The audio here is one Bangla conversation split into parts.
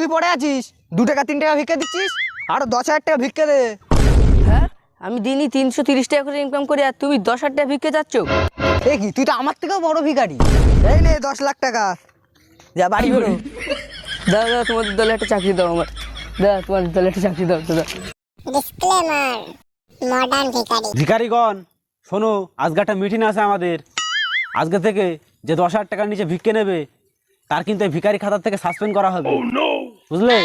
যুগই পড়ে আছিস, 2 টাকা 3 টাকা ভিক্ষা দিচ্ছিস, আরো 10,000 টাকা ভিক্ষা দে। হ্যাঁ, আমি দিনই 330 টাকা করে ইনকাম করি আর তুমি 10,000 টাকা ভিক্ষে যাচ্ছ? এ কি, তুই তো আমার থেকেও বড় ভিখারি। এই নে 10 লাখ টাকা, যা বাড়ি বেরো। দাদা দাদা, তোমাদের দলে একটা চাকরি দাও আমার। দাদা তোমাদের দলে একটা চাকরি দাও দাদা। ডিসক্লেমার, মডার্ন ভিখারি। ভিখারিগণ শোনো, আজকে একটা মিটিং আছে আমাদের। আজকে থেকে যে 10,000 টাকার নিচে ভিক্ষে নেবে তার কিন্তু এই ভিখারি খাতা থেকে সাসপেন্ড করা হবে, বুঝলে?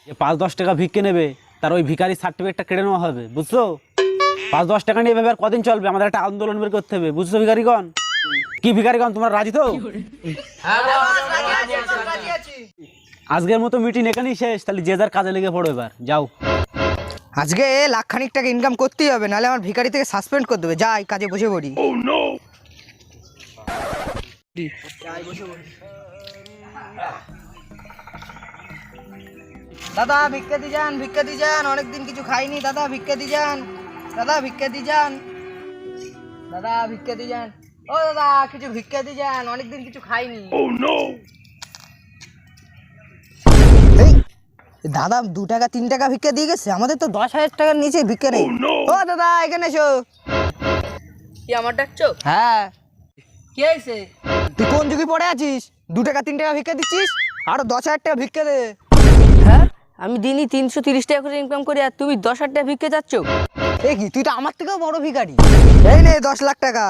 যে 5-10 টাকা ভিক্ষে নেবে তার ওই ভিখারি সার্টিফিকেটটা কেড়ে নেওয়া হবে, বুঝছো? 5-10 টাকা নিয়ে এভাবে আর কদিন চলবে? আমাদের একটা আন্দোলন বের করতে হবে, বুঝছো ভিখারিগণ? কি ভিখারিগণ, তোমরা রাজি তো? আজকের মতো মিটিং এখানেই শেষ। তাহলে যে যার কাজে লেগে পড়ো, এবার যাও। আজকে লাখখানিক টাকা ইনকাম করতেই হবে, নাহলে আমার ভিখারি থেকে সাসপেন্ড করে দেবে। যাই কাজে বসে পড়ি। দাদা ভিক্ষা দি যান, ভিক্ষা দি যান, অনেকদিন কিছু খাইনি। দাদা ভিক্ষা দি যান, দাদা ভিক্ষা দি যান, দাদা ভিক্ষা দি যান। ও দাদা, কিছু ভিক্ষা দি যান, অনেকদিন কিছু খাইনি। এই, দাদা 2 টাকা 3 টাকা ভিক্ষা দিয়ে গেছে, আমাদের তো 10,000 টাকার নিচে ভিক্ষা নেই। ও দাদা, এখানে এসো। কি আমার ডাকছো? হ্যাঁ, কি হয়েছে? তুই কোন যুগে পড়ে আছিস? 2 টাকা 3 টাকা ভিক্ষা দিচ্ছিস, আরো 10,000 টাকা ভিক্ষা দে। হ্যাঁ, আমি দিনই 330 টাকা করে ইনকাম করি আর তুমি 10,000 টাকা ভিক্ষে যাচ্ছ? এ কি, তুই তো আমার থেকেও বড় ভিখারি। এই নে 10 লাখ টাকা,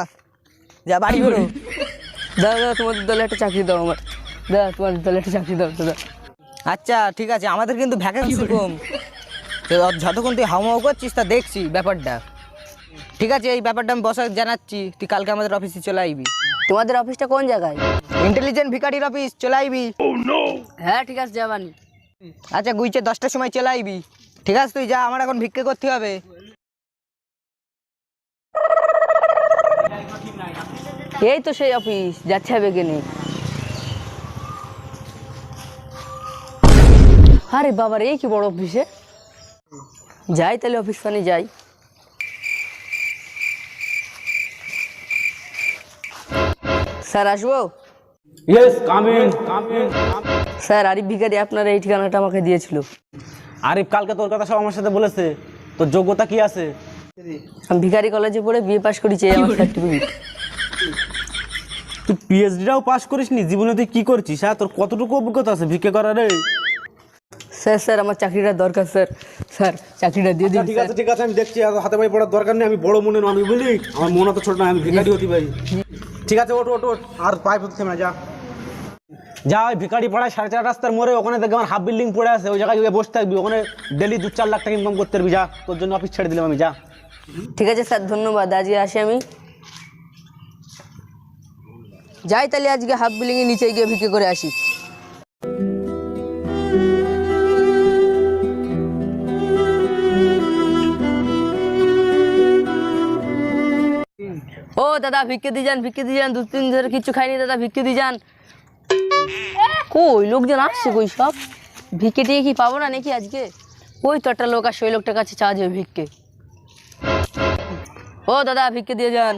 যা বাড়ি বেরো। দাদা দাদা, তোমাদের দলে একটা চাকরি দাও আমার। দাদা তোমাদের দলে একটা চাকরি দাও দাদা। আচ্ছা ঠিক আছে, আমাদের কিন্তু ভ্যাকেন্সি কম। তো যতক্ষণ তুই হাউমাউ করছিস তা দেখছি ব্যাপারটা। ঠিক আছে, এই ব্যাপারটা আমি বসে জানাচ্ছি। তুই কালকে আমাদের অফিসে চলে আইবি। তোমাদের অফিসটা কোন জায়গায়? ইন্টেলিজেন্ট ভিখারির অফিস, চলে আইবি। হ্যাঁ ঠিক আছে, যাবানি। আচ্ছা গুইছে 10টার সময় চলে আইবি। ঠিক আছে, তুই যা, আমার এখন ভিক্ষে করতে হবে। এই তো সেই অফিস, যাচ্ছে হবে কেনে। আরে বাবার, এই কি বড় অফিসে। যাই তাহলে অফিস ফানে যাই। স্যার আসবো? Yes, come in, come in. Sir, Arif ভিখারি আপনার এই ঠিকানাটা আমাকে দিয়েছিল। আরিফ কালকে তোর কথা সব আমার সাথে বলেছে। তোর যোগ্যতা কি আছে? আমি ভিখারি কলেজে পড়ে বিএ পাস করেছি, এই আমার সার্টিফিকেট। তুই পিএইচডিটাও পাস করিসনি, জীবনে তুই কি করছিস? হ্যাঁ, তোর কতটুকু অভিজ্ঞতা আছে ভিক্ষে করার? স্যার স্যার, আমার চাকরিটা দরকার স্যার। স্যার চাকরিটা দিয়ে দিন। ঠিক আছে ঠিক আছে, আমি দেখছি। আর হাতে পায়ে পড়ার দরকার নেই, আমি বড় মনে আমি বলি। আমার মনে তো ছোট না, আমি ভিখারি হতে পারি। ঠিক আছে, ওঠ ওঠ ওঠ, আর পায়ে পড়তে না, যা যা। ওই ভিখারি পাড়ায় 4.5 রাস্তার মোড়ে ওখানে দেখে আমার হাফ বিল্ডিং পড়ে আছে, ওই জায়গায় গিয়ে বসে থাকবি। ওখানে ডেলি 2-4 লাখ টাকা ইনকাম করতে পারবি। যা, তোর জন্য অফিস ছেড়ে দিলাম আমি, যা। ঠিক আছে স্যার, ধন্যবাদ। আজকে আসি আমি। যাই তাহলে আজকে হাফ বিল্ডিং এর নিচে গিয়ে ভিক্ষে করে আসি। ও দাদা, ভিক্ষে দিয়ে যান, ভিক্ষে দিয়ে যান। 2-3 দিন ধরে কিচ্ছু খাইনি দাদা, ভিক্ষে দিয়ে যান। কই লোকজন আসছে, কই সব? ভিক্ষে টিকে কি পাবো না নাকি আজকে? ওই তো একটা লোক আসছে, ওই লোকটার কাছে চাওয়া যাবে ভিক্ষে। ও দাদা, ভিক্ষে দিয়ে যান।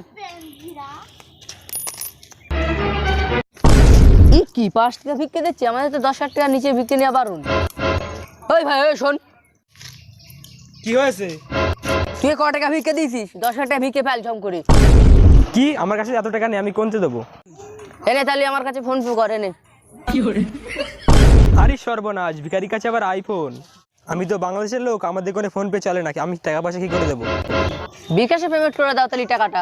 কি 5 টাকা ভিক্ষে দিচ্ছে? আমাদের তো 10,000 টাকার নিচে ভিক্ষে নেওয়া বারণ। ওই ভাই, ওই শোন, কি হয়েছে? তুই ক টাকা ভিক্ষে দিয়েছিস? 10,000 টাকা ভিক্ষে ফেল ঝম করে। কি, আমার কাছে এত টাকা নেই, আমি কোনতে দেবো? এনে তাহলে আমার কাছে ফোন পে করে নে। আরে সর্বনাশ, ভিখারির কাছে আবার আইফোন। আমি তো বাংলাদেশের লোক, আমাদের কোনো ফোন পে চলে নাকি? আমি টাকা পয়সা কি করে দেবো? বিকাশে পেমেন্ট করে দাও তাহলে টাকাটা।